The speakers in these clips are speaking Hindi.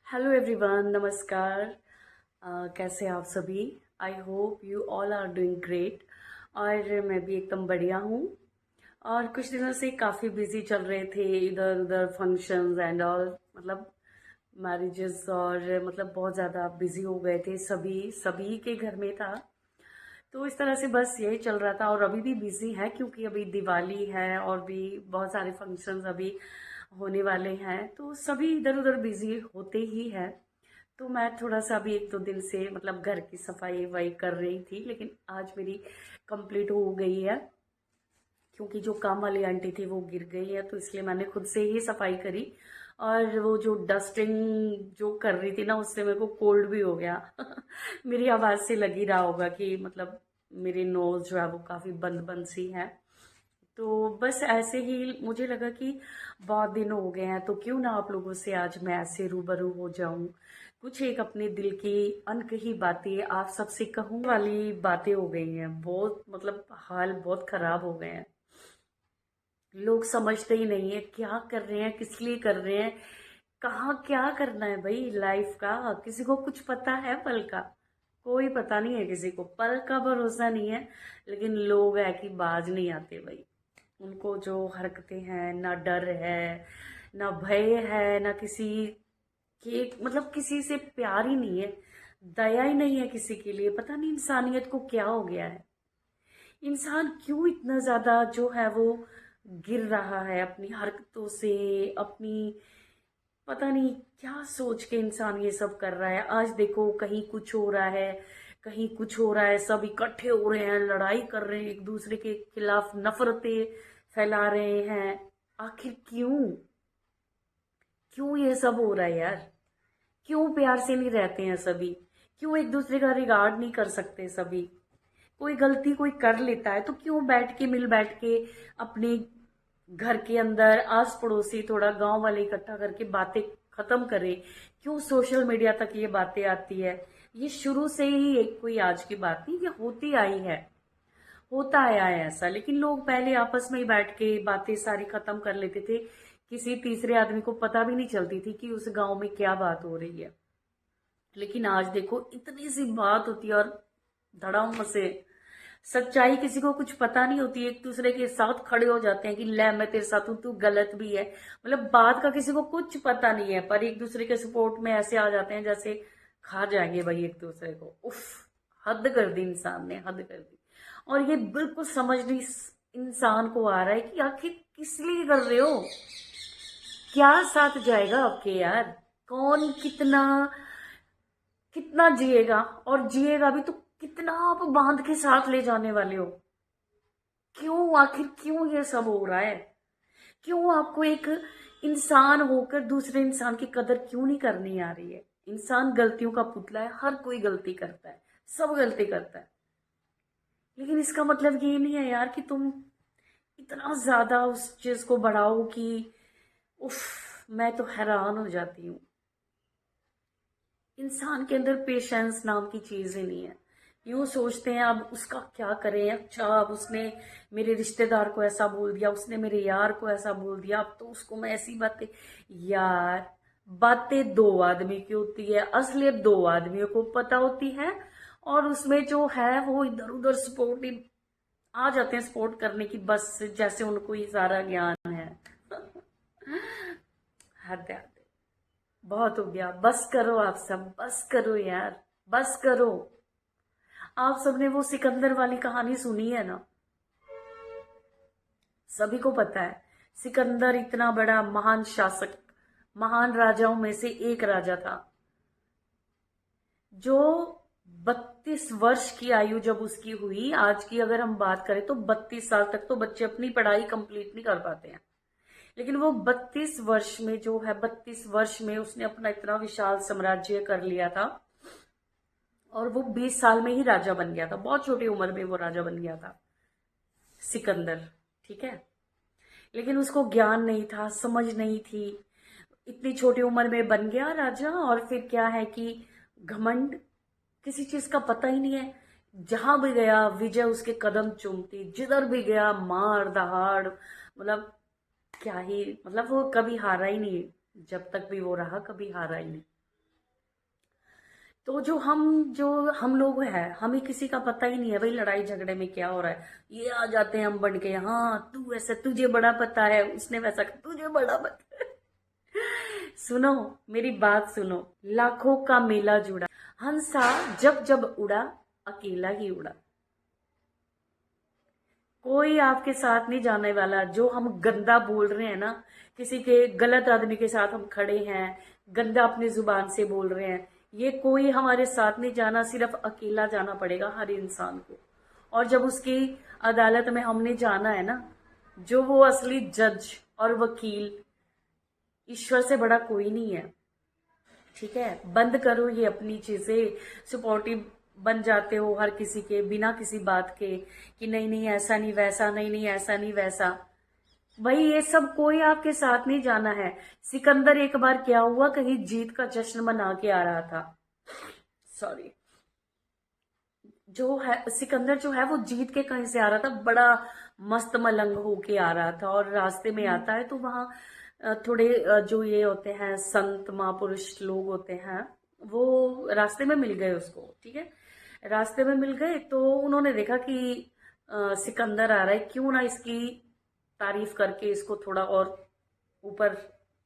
हेलो एवरीवन, नमस्कार। कैसे हैं आप सभी? I hope you all are doing great. और मैं भी एकदम बढ़िया हूँ। और कुछ दिनों से काफ़ी बिजी चल रहे थे, इधर उधर फंक्शंस एंड ऑल, मतलब मैरिजेस, और मतलब बहुत ज़्यादा बिजी हो गए थे, सभी सभी के घर में था। तो इस तरह से बस यही चल रहा था, और अभी भी बिजी है क्योंकि अभी दिवाली है और भी बहुत सारे फंक्शंस अभी होने वाले हैं, तो सभी इधर उधर बिजी होते ही है। तो मैं थोड़ा सा अभी एक दो दिन से मतलब घर की सफाई वही कर रही थी, लेकिन आज मेरी कंप्लीट हो गई है क्योंकि जो काम वाली आंटी थी वो गिर गई है, तो इसलिए मैंने खुद से ही सफाई करी। और वो जो डस्टिंग जो कर रही थी ना, उससे मेरे को कोल्ड भी हो गया। मेरी आवाज़ से लग ही रहा होगा कि मतलब मेरी नोज जो है वो काफ़ी बंद बंद सी है। तो बस ऐसे ही मुझे लगा कि बहुत दिन हो गए हैं, तो क्यों ना आप लोगों से आज मैं ऐसे रूबरू हो जाऊं, कुछ एक अपने दिल की अनकही बातें आप सबसे कहूं वाली बातें हो गई हैं। बहुत मतलब हाल बहुत खराब हो गए हैं। लोग समझते ही नहीं है क्या कर रहे हैं, किस लिए कर रहे हैं, कहाँ क्या करना है भाई लाइफ का। किसी को कुछ पता है पल का? कोई पता नहीं है, किसी को पल का भरोसा नहीं है। लेकिन लोग है कि बाज नहीं आते भाई। उनको जो हरकतें हैं, ना डर है, ना भय है, ना किसी के मतलब किसी से प्यार ही नहीं है, दया ही नहीं है किसी के लिए। पता नहीं इंसानियत को क्या हो गया है। इंसान क्यों इतना ज्यादा जो है वो गिर रहा है अपनी हरकतों से, अपनी पता नहीं क्या सोच के इंसान ये सब कर रहा है। आज देखो कहीं कुछ हो रहा है, कहीं कुछ हो रहा है, सब इकट्ठे हो रहे हैं, लड़ाई कर रहे हैं, एक दूसरे के खिलाफ नफरतें फैला रहे हैं। आखिर क्यों? क्यों ये सब हो रहा है यार? क्यों प्यार से नहीं रहते हैं सभी? क्यों एक दूसरे का रिगार्ड नहीं कर सकते सभी? कोई गलती कोई कर लेता है तो क्यों बैठ के मिल बैठ के अपने घर के अंदर आस पड़ोसी थोड़ा गांव वाले इकट्ठा करके बातें खत्म करें? क्यों सोशल मीडिया तक ये बातें आती है? ये शुरू से ही एक कोई आज की बात नहीं, ये होती आई है, होता आया है ऐसा। लेकिन लोग पहले आपस में ही बैठ के बातें सारी खत्म कर लेते थे, किसी तीसरे आदमी को पता भी नहीं चलती थी कि उस गांव में क्या बात हो रही है। लेकिन आज देखो इतनी सी बात होती है और धड़ाम से सच्चाई किसी को कुछ पता नहीं होती, एक दूसरे के साथ खड़े हो जाते हैं कि ले मैं तेरे साथ हूं, तू गलत भी है। मतलब बात का किसी को कुछ पता नहीं है, पर एक दूसरे के सपोर्ट में ऐसे आ जाते हैं जैसे खा जाएंगे भाई एक दूसरे को। उफ, हद कर दी इंसान ने, हद कर दी। और ये बिल्कुल समझ नहीं इंसान को आ रहा है कि आखिर किस लिए कर रहे हो? क्या साथ जाएगा आपके यार? कौन कितना कितना जिएगा? और जिएगा भी तो कितना आप बांध के साथ ले जाने वाले हो? क्यों, आखिर क्यों ये सब हो रहा है? क्यों आपको एक इंसान होकर दूसरे इंसान की कदर क्यों नहीं करनी आ रही है? इंसान गलतियों का पुतला है, हर कोई गलती करता है, सब गलती करता है। लेकिन इसका मतलब ये नहीं है यार कि तुम इतना ज्यादा उस चीज को बढ़ाओ कि उफ, मैं तो हैरान हो जाती हूँ। इंसान के अंदर पेशेंस नाम की चीज ही नहीं है। यूं सोचते हैं अब उसका क्या करें, अच्छा अब उसने मेरे रिश्तेदार को ऐसा बोल दिया, उसने मेरे यार को ऐसा बोल दिया, अब तो उसको मैं ऐसी बातें। यार, बातें दो आदमी की होती है, असलियत दो आदमियों को पता होती है। और उसमें जो है वो इधर उधर सपोर्टिव आ जाते हैं सपोर्ट करने की, बस जैसे उनको ये सारा ज्ञान है। हद है, हद है। बहुत हो गया, बस करो आप सब, बस करो यार, बस करो। आप सबने वो सिकंदर वाली कहानी सुनी है ना? सभी को पता है, सिकंदर इतना बड़ा महान शासक, महान राजाओं में से एक राजा था, जो 32 वर्ष की आयु जब उसकी हुई, आज की अगर हम बात करें तो 32 साल तक तो बच्चे अपनी पढ़ाई कंप्लीट नहीं कर पाते हैं। लेकिन वो 32 वर्ष में जो है, 32 वर्ष में उसने अपना इतना विशाल साम्राज्य कर लिया था। और वो 20 साल में ही राजा बन गया था, बहुत छोटी उम्र में वो राजा बन गया था, सिकंदर। ठीक है। लेकिन उसको ज्ञान नहीं था, समझ नहीं थी, इतनी छोटी उम्र में बन गया राजा। और फिर क्या है कि घमंड, किसी चीज का पता ही नहीं है। जहां भी गया विजय उसके कदम चूमती, जिधर भी गया मार दहाड़, मतलब क्या ही, मतलब वो कभी हारा ही नहीं, जब तक भी वो रहा कभी हारा ही नहीं। तो जो हम लोग हैं, हमें किसी का पता ही नहीं है भाई लड़ाई झगड़े में क्या हो रहा है। ये आ जाते हैं हम बन के, हाँ तू ऐसे, तुझे बड़ा पता है, उसने वैसा, तुझे बड़ा पता है। सुनो, मेरी बात सुनो। लाखों का मेला जुड़ा, हंसा जब जब उड़ा, अकेला ही उड़ा। कोई आपके साथ नहीं जाने वाला। जो हम गंदा बोल रहे हैं ना, किसी के गलत आदमी के साथ हम खड़े हैं, गंदा अपनी जुबान से बोल रहे हैं, ये कोई हमारे साथ नहीं जाना। सिर्फ अकेला जाना पड़ेगा हर इंसान को। और जब उसकी अदालत में हमने जाना है ना, जो वो असली जज और वकील, ईश्वर से बड़ा कोई नहीं है। ठीक है, बंद करो ये अपनी चीजें। सपोर्टिव बन जाते हो हर किसी के बिना किसी बात के, कि नहीं नहीं ऐसा नहीं वैसा, नहीं नहीं ऐसा नहीं वैसा। भाई ये सब कोई आपके साथ नहीं जाना है। सिकंदर एक बार क्या हुआ, कहीं जीत का जश्न मना के आ रहा था। सॉरी, जो है सिकंदर जो है वो जीत के कहीं से आ रहा था, बड़ा मस्त मलंग होके आ रहा था। और रास्ते में आता है तो वहां थोड़े जो ये होते हैं संत महापुरुष लोग होते हैं, वो रास्ते में मिल गए उसको। ठीक है, रास्ते में मिल गए तो उन्होंने देखा कि सिकंदर आ रहा है, क्यों ना इसकी तारीफ करके इसको थोड़ा और ऊपर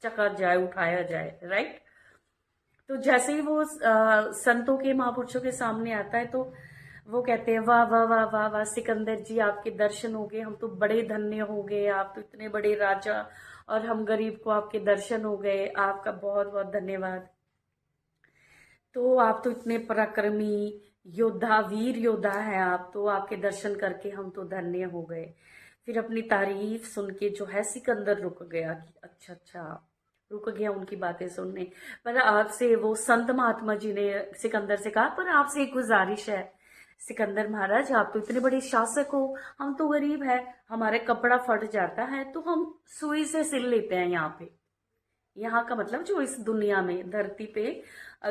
चका जाए, उठाया जाए। राइट। तो जैसे ही वो संतों के महापुरुषों के सामने आता है तो वो कहते हैं, वाह वाह वाह वाह वाह सिकंदर जी, आपके दर्शन हो गए, हम तो बड़े धन्य हो गए, आप तो इतने बड़े राजा और हम गरीब को आपके दर्शन हो गए, आपका बहुत बहुत धन्यवाद। तो आप तो इतने पराक्रमी योद्धा, वीर योद्धा हैं आप, तो आपके दर्शन करके हम तो धन्य हो गए। फिर अपनी तारीफ सुन के जो है सिकंदर रुक गया कि अच्छा अच्छा, रुक गया उनकी बातें सुनने। पर आपसे वो संत महात्मा जी ने सिकंदर से कहा, पर आपसे एक गुजारिश है सिकंदर महाराज, आप तो इतने बड़े शासक हो, हम तो गरीब है, हमारे कपड़ा फट जाता है तो हम सुई से सिल लेते हैं यहाँ पे। यहाँ का मतलब जो इस दुनिया में धरती पे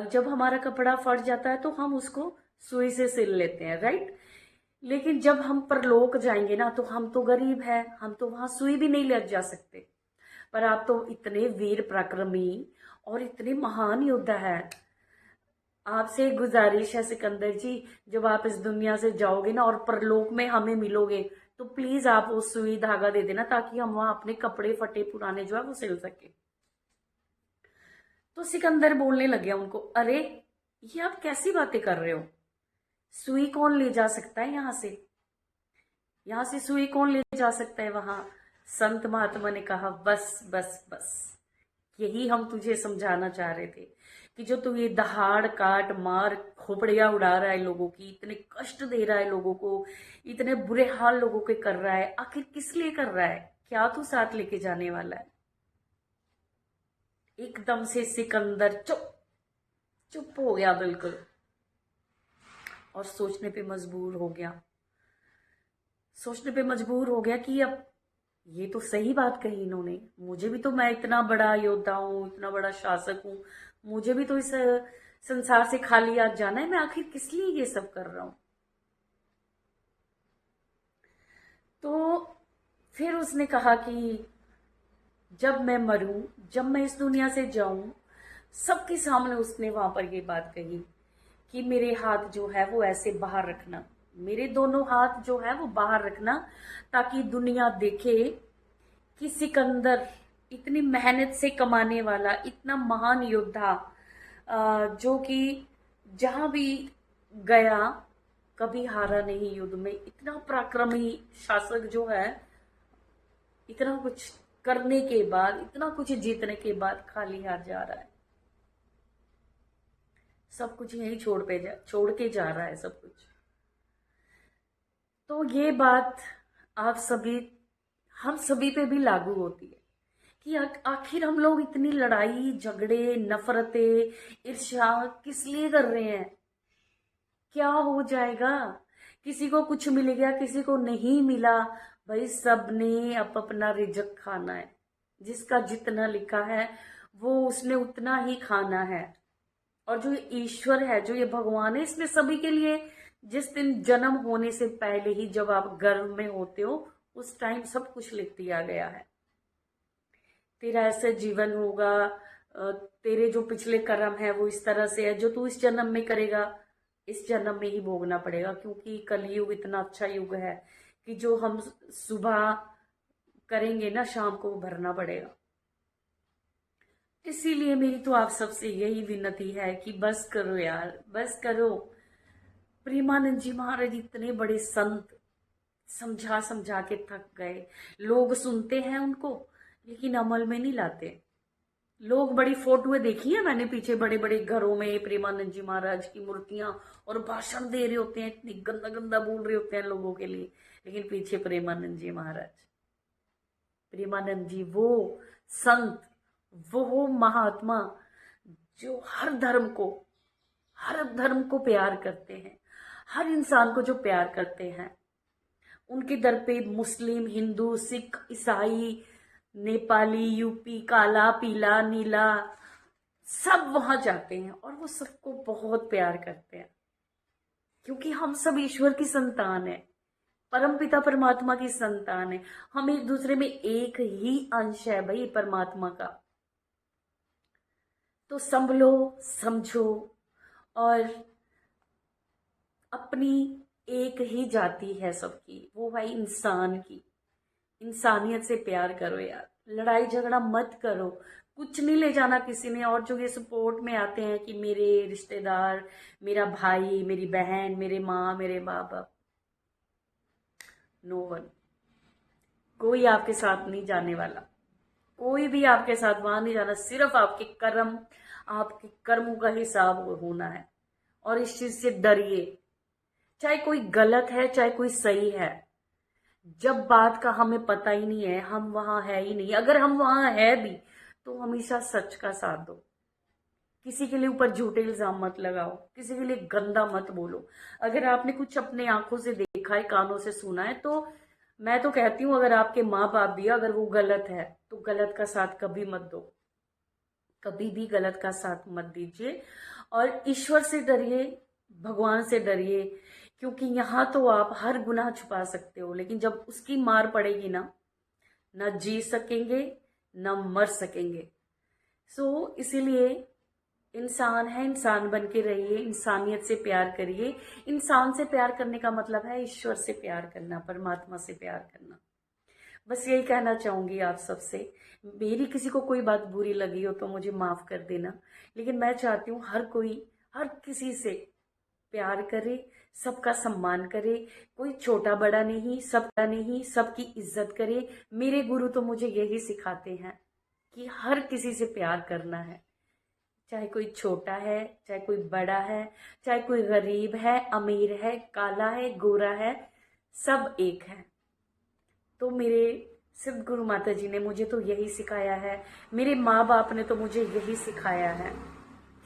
जब हमारा कपड़ा फट जाता है तो हम उसको सुई से सिल लेते हैं। राइट। लेकिन जब हम परलोक जाएंगे ना, तो हम तो गरीब है, हम तो वहां सुई भी नहीं ले जा सकते। पर आप तो इतने वीर पराक्रमी और इतने महान योद्धा है, आपसे एक गुजारिश है सिकंदर जी, जब आप इस दुनिया से जाओगे ना और परलोक में हमें मिलोगे, तो प्लीज आप वो सुई धागा दे देना, ताकि हम वहां अपने कपड़े फटे पुराने जो है वो सिल सके। तो सिकंदर बोलने लग गया उनको, अरे ये आप कैसी बातें कर रहे हो, सुई कौन ले जा सकता है यहाँ से, यहाँ से सुई कौन ले जा सकता है वहां। संत महात्मा ने कहा, बस बस बस, यही हम तुझे समझाना चाह रहे थे कि जो तू ये दहाड़ काट मार खोपड़ियां उड़ा रहा है लोगों की, इतने कष्ट दे रहा है लोगों को, इतने बुरे हाल लोगों के कर रहा है, आखिर किस लिए कर रहा है, क्या तू साथ लेके जाने वाला है। एकदम से सिकंदर चुप चुप हो गया बिल्कुल, और सोचने पे मजबूर हो गया। सोचने पे मजबूर हो गया कि अब ये तो सही बात कही इन्होंने, मुझे भी तो, मैं इतना बड़ा योद्धा हूँ, इतना बड़ा शासक हूँ, मुझे भी तो इस संसार से खाली हाथ जाना है, मैं आखिर किस लिए ये सब कर रहा हूं। तो फिर उसने कहा कि जब मैं मरूं, जब मैं इस दुनिया से जाऊं, सबके सामने उसने वहां पर ये बात कही कि मेरे हाथ जो है वो ऐसे बाहर रखना, मेरे दोनों हाथ जो है वो बाहर रखना, ताकि दुनिया देखे कि सिकंदर इतनी मेहनत से कमाने वाला, इतना महान योद्धा, जो कि जहां भी गया कभी हारा नहीं युद्ध में, इतना पराक्रमी शासक जो है, इतना कुछ करने के बाद, इतना कुछ जीतने के बाद खाली हाथ जा रहा है, सब कुछ यही छोड़ के जा रहा है सब कुछ। तो ये बात आप सभी, हम सभी पे भी लागू होती है कि आखिर हम लोग इतनी लड़ाई झगड़े नफरतें ईर्ष्या किस लिए कर रहे हैं। क्या हो जाएगा, किसी को कुछ मिल गया, किसी को नहीं मिला, भाई सबने अपना रिजक खाना है, जिसका जितना लिखा है वो उसने उतना ही खाना है। और जो ये ईश्वर है, जो ये भगवान है, इसने सभी के लिए जिस दिन जन्म होने से पहले ही जब आप गर्भ में होते हो, उस टाइम सब कुछ लिख दिया गया है। तेरा ऐसा जीवन होगा, तेरे जो पिछले कर्म है वो इस तरह से है, जो तू इस जन्म में करेगा इस जन्म में ही भोगना पड़ेगा, क्योंकि कलयुग इतना अच्छा युग है कि जो हम सुबह करेंगे ना शाम को वो भरना पड़ेगा। इसीलिए मेरी तो आप सबसे यही विनती है कि बस करो यार, बस करो। प्रेमानंद जी महाराज इतने बड़े संत, समझा समझा के थक गए। लोग सुनते हैं उनको लेकिन अमल में नहीं लाते। लोग बड़ी फोटोएं देखी है मैंने पीछे, बड़े बड़े घरों में प्रेमानंद जी महाराज की मूर्तियां, और भाषण दे रहे होते हैं, इतनी गंदा गंदा बोल रहे होते हैं लोगों के लिए, लेकिन पीछे प्रेमानंद जी महाराज। प्रेमानंद जी वो संत, वो महात्मा जो हर धर्म को प्यार करते हैं, हर इंसान को जो प्यार करते हैं। उनके दर पे मुस्लिम, हिंदू, सिख, ईसाई, नेपाली, यूपी, काला, पीला, नीला, सब वहां जाते हैं और वो सबको बहुत प्यार करते हैं, क्योंकि हम सब ईश्वर की संतान है, परम पिता परमात्मा की संतान है। हम एक दूसरे में एक ही अंश है भाई परमात्मा का। तो संभलो, समझो, और अपनी एक ही जाति है सबकी, वो भाई इंसान की। इंसानियत से प्यार करो यार, लड़ाई झगड़ा मत करो, कुछ नहीं ले जाना किसी ने। और जो ये सपोर्ट में आते हैं कि मेरे रिश्तेदार, मेरा भाई, मेरी बहन, मेरे माँ, मेरे बाप, नो वन, कोई आपके साथ नहीं जाने वाला, कोई भी आपके साथ वहां नहीं जाना। सिर्फ आपके कर्मों का हिसाब होना है। और इस चीज से डरिए, चाहे कोई गलत है चाहे कोई सही है। जब बात का हमें पता ही नहीं है, हम वहां है ही नहीं, अगर हम वहां है भी तो हमेशा सच का साथ दो। किसी के लिए ऊपर झूठे इल्जाम मत लगाओ, किसी के लिए गंदा मत बोलो। अगर आपने कुछ अपने आंखों से देखा है, कानों से सुना है, तो मैं तो कहती हूँ अगर आपके माँ बाप भी अगर वो गलत है तो गलत का साथ कभी मत दो, कभी भी गलत का साथ मत दीजिए। और ईश्वर से डरिए, भगवान से डरिए, क्योंकि यहाँ तो आप हर गुनाह छुपा सकते हो, लेकिन जब उसकी मार पड़ेगी ना जी सकेंगे ना मर सकेंगे। इसीलिए इंसान है, इंसान बन के रहिए, इंसानियत से प्यार करिए। इंसान से प्यार करने का मतलब है ईश्वर से प्यार करना, परमात्मा से प्यार करना। बस यही कहना चाहूंगी आप सबसे। मेरी किसी को कोई बात बुरी लगी हो तो मुझे माफ कर देना, लेकिन मैं चाहती हूँ हर किसी से प्यार करे, सबका सम्मान करे, कोई छोटा बड़ा नहीं, सबकी इज्जत करे। मेरे गुरु तो मुझे यही सिखाते हैं कि हर किसी से प्यार करना है, चाहे कोई छोटा है, चाहे कोई बड़ा है, चाहे कोई गरीब है, अमीर है, काला है, गोरा है, सब एक है। तो मेरे सिद्ध गुरु माता जी ने मुझे तो यही सिखाया है, मेरे माँ बाप ने तो मुझे यही सिखाया है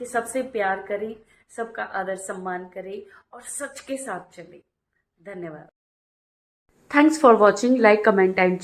कि सबसे प्यार करें, सबका आदर सम्मान करें और सच के साथ चलें। धन्यवाद। Thanks for watching, like, comment and